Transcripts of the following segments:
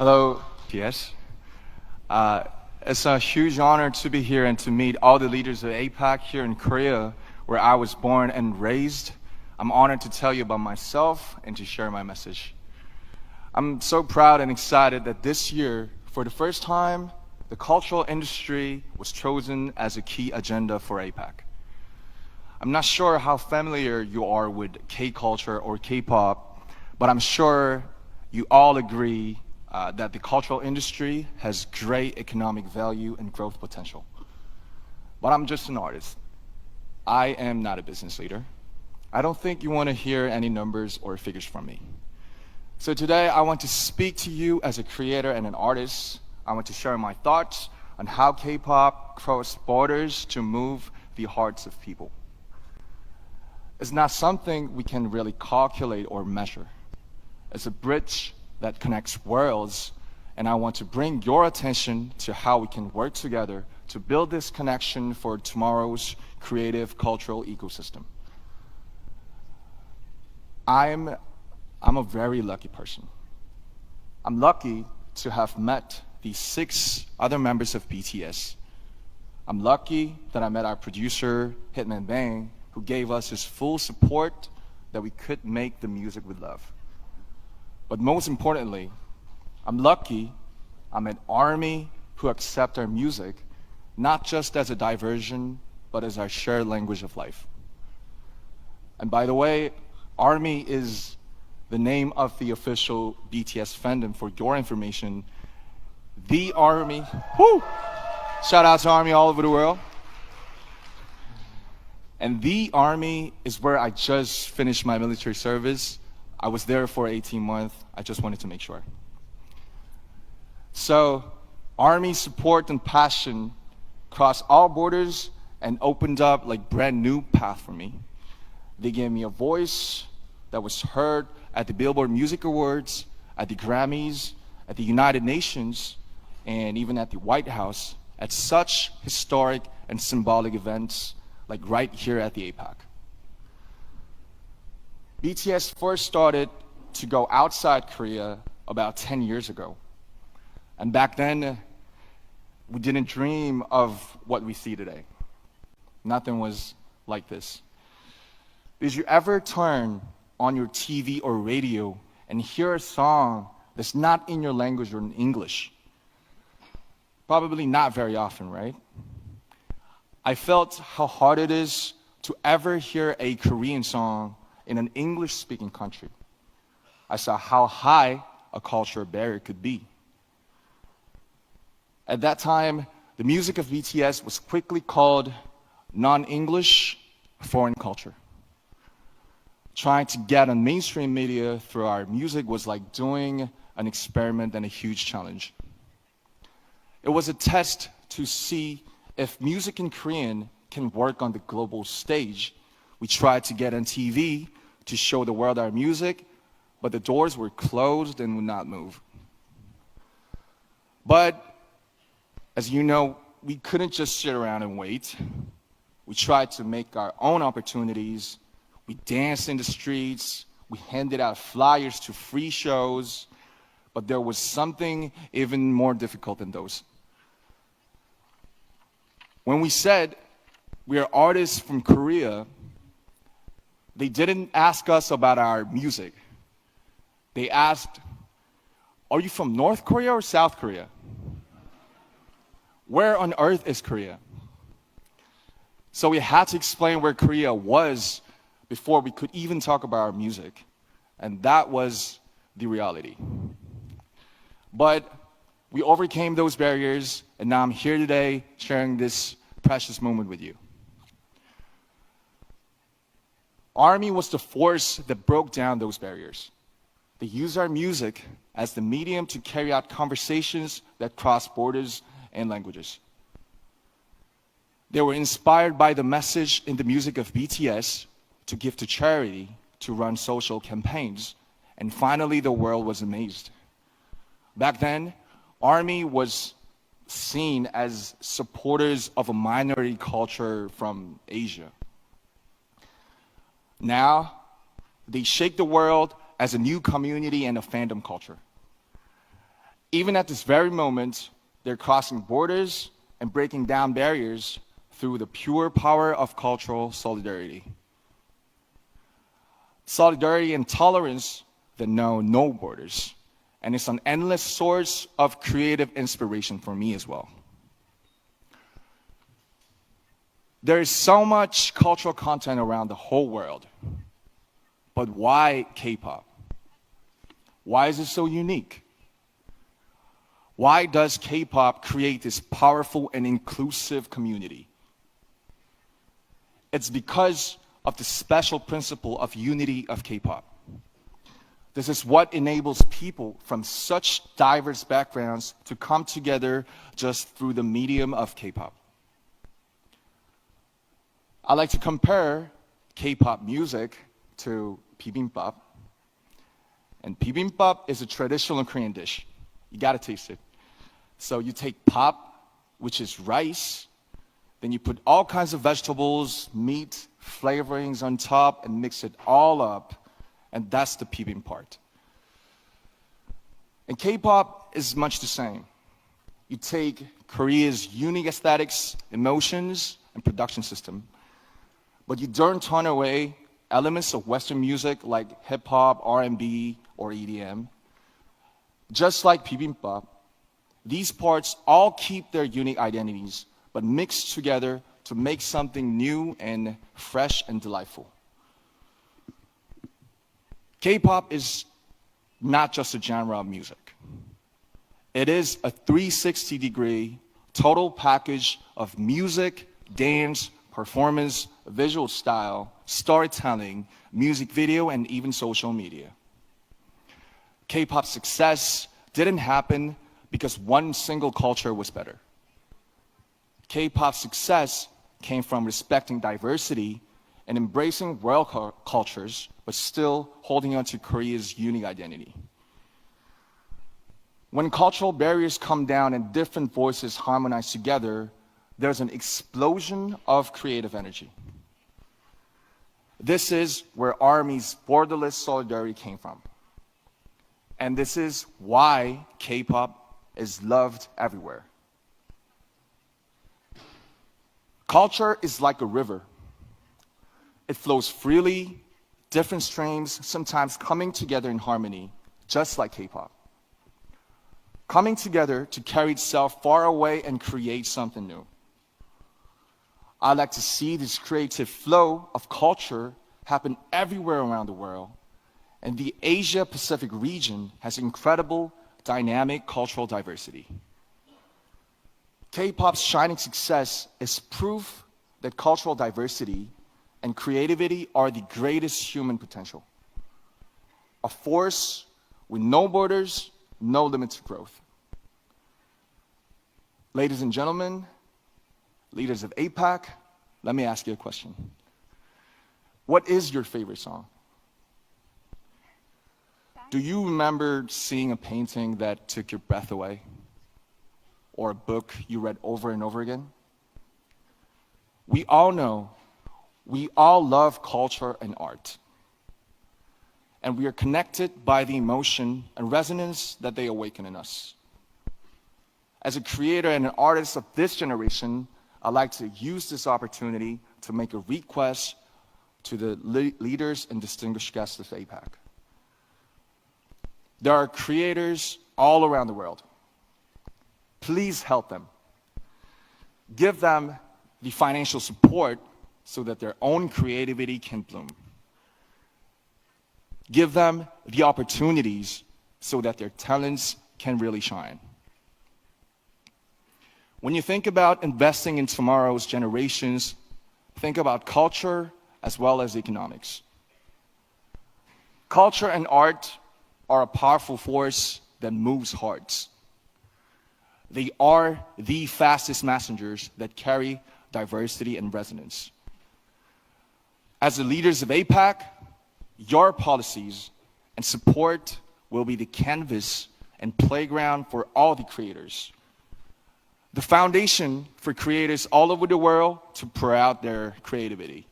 Hello, PS. It's a huge honor to be here and to meet all the leaders of APEC here in Korea, where I was born and raised. I'm honored to tell you about myself and to share my message. I'm so proud and excited that this year, for the first time, the cultural industry was chosen as a key agenda for APEC. I'm not sure how familiar you are with K-culture or K-pop, but I'm sure you all agree that the cultural industry has great economic value and growth potential. But I'm just an artist. I am not a business leader. I don't think you want to hear any numbers or figures from me. So today I want to speak to you as a creator and an artist. I want to share my thoughts on how K-pop crossed borders to move the hearts of people. It's not something we can really calculate or measure. It's a bridge that connects worlds, and I want to bring your attention to how we can work together to build this connection for tomorrow's creative cultural ecosystem. I'm a very lucky person. I'm lucky to have met the 6 other members of BTS. I'm lucky that I met our producer, Hitman Bang, who gave us his full support that we could make the music we love. But most importantly, I'm lucky I'm an ARMY who accept our music, not just as a diversion, but as our shared language of life. And by the way, ARMY is the name of the official BTS fandom. For your information, the ARMY, whoo! Shout out to ARMY all over the world. And the ARMY is where I just finished my military service. I was there for 18 months. I just wanted to make sure. So, ARMY support and passion crossed all borders and opened up like brand new path for me. They gave me a voice that was heard at the Billboard Music Awards, at the Grammys, at the United Nations, and even at the White House, at such historic and symbolic events like right here at the APEC. BTS first started to go outside Korea about 10 years ago. And back then, we didn't dream of what we see today. Nothing was like this. Did you ever turn on your TV or radio and hear a song that's not in your language or in English? Probably not very often, right? I felt how hard it is to ever hear a Korean song in an English-speaking country. I saw how high a cultural barrier could be. At that time, the music of BTS was quickly called non-English foreign culture. Trying to get on mainstream media through our music was like doing an experiment and a huge challenge. It was a test to see if music in Korean can work on the global stage. We tried to get on TV to show the world our music, but the doors were closed and would not move. But, as you know, we couldn't just sit around and wait. We tried to make our own opportunities. We danced in the streets. We handed out flyers to free shows. But there was something even more difficult than those. When we said we are artists from Korea, they didn't ask us about our music. They asked, are you from North Korea or South Korea? Where on earth is Korea? So we had to explain where Korea was before we could even talk about our music. And that was the reality. But we overcame those barriers, and now I'm here today sharing this precious moment with you. ARMY was the force that broke down those barriers. They used our music as the medium to carry out conversations that cross borders and languages. They were inspired by the message in the music of BTS to give to charity, to run social campaigns, and finally the world was amazed. Back then, ARMY was seen as supporters of a minority culture from Asia. Now, they shake the world as a new community and a fandom culture. Even at this very moment, they're crossing borders and breaking down barriers through the pure power of cultural solidarity. Solidarity and tolerance that know no borders, and it's an endless source of creative inspiration for me as well. There is so much cultural content around the whole world, but why K-pop? Why is it so unique? Why does K-pop create this powerful and inclusive community? It's because of the special principle of unity of K-pop. This is what enables people from such diverse backgrounds to come together just through the medium of K-pop. I like to compare K-pop music to bibimbap. And bibimbap is a traditional Korean dish. You gotta taste it. So you take pop, which is rice, then you put all kinds of vegetables, meat, flavorings on top, and mix it all up. And that's the bibimbap part. And K-pop is much the same. You take Korea's unique aesthetics, emotions, and production system, but you don't turn away elements of Western music like hip-hop, R&B, or EDM. Just like bibimbap, these parts all keep their unique identities, but mix together to make something new and fresh and delightful. K-pop is not just a genre of music. It is a 360-degree total package of music, dance, performance, visual style, storytelling, music video, and even social media. K-pop's success didn't happen because one single culture was better. K-pop's success came from respecting diversity and embracing world cultures, but still holding on to Korea's unique identity. When cultural barriers come down and different voices harmonize together, there's an explosion of creative energy. This is where ARMY's borderless solidarity came from. And this is why K-pop is loved everywhere. Culture is like a river. It flows freely, different streams, sometimes coming together in harmony, just like K-pop. Coming together to carry itself far away and create something new. I like to see this creative flow of culture happen everywhere around the world. And the Asia-Pacific region has incredible, dynamic cultural diversity. K-pop's shining success is proof that cultural diversity and creativity are the greatest human potential. A force with no borders, no limits to growth. Ladies and gentlemen, leaders of APEC, let me ask you a question. What is your favorite song? Do you remember seeing a painting that took your breath away? Or a book you read over and over again? We all know, we all love culture and art. And we are connected by the emotion and resonance that they awaken in us. As a creator and an artist of this generation, I'd like to use this opportunity to make a request to the leaders and distinguished guests of APEC. There are creators all around the world. Please help them. Give them the financial support so that their own creativity can bloom. Give them the opportunities so that their talents can really shine. When you think about investing in tomorrow's generations, think about culture as well as economics. Culture and art are a powerful force that moves hearts. They are the fastest messengers that carry diversity and resonance. As the leaders of APEC, your policies and support will be the canvas and playground for all the creators. The foundation for creators all over the world to pour out their creativity.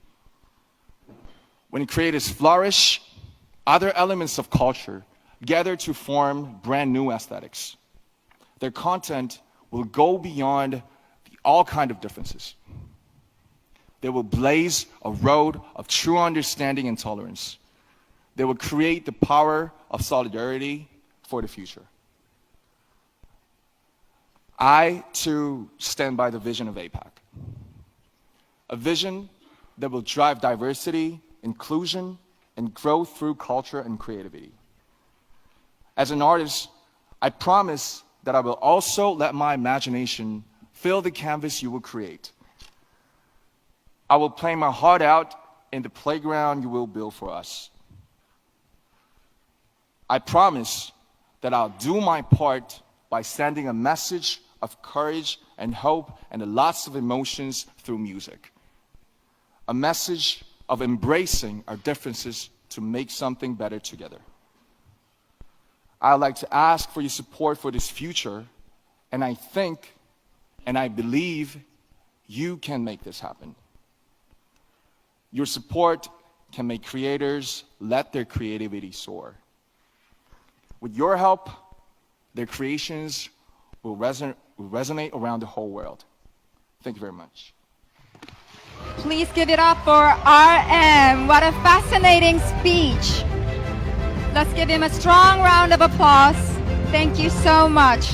When creators flourish, other elements of culture gather to form brand new aesthetics. Their content will go beyond all kind of differences. They will blaze a road of true understanding and tolerance. They will create the power of solidarity for the future. I, too, stand by the vision of APEC. A vision that will drive diversity, inclusion, and growth through culture and creativity. As an artist, I promise that I will also let my imagination fill the canvas you will create. I will play my heart out in the playground you will build for us. I promise that I'll do my part by sending a message of courage and hope and lots of emotions through music. A message of embracing our differences to make something better together. I'd like to ask for your support for this future, and I think and I believe you can make this happen. Your support can make creators let their creativity soar. With your help, their creations will resonate around the whole world. Thank you very much. Please give it up for RM. What a fascinating speech. Let's give him a strong round of applause. Thank you so much.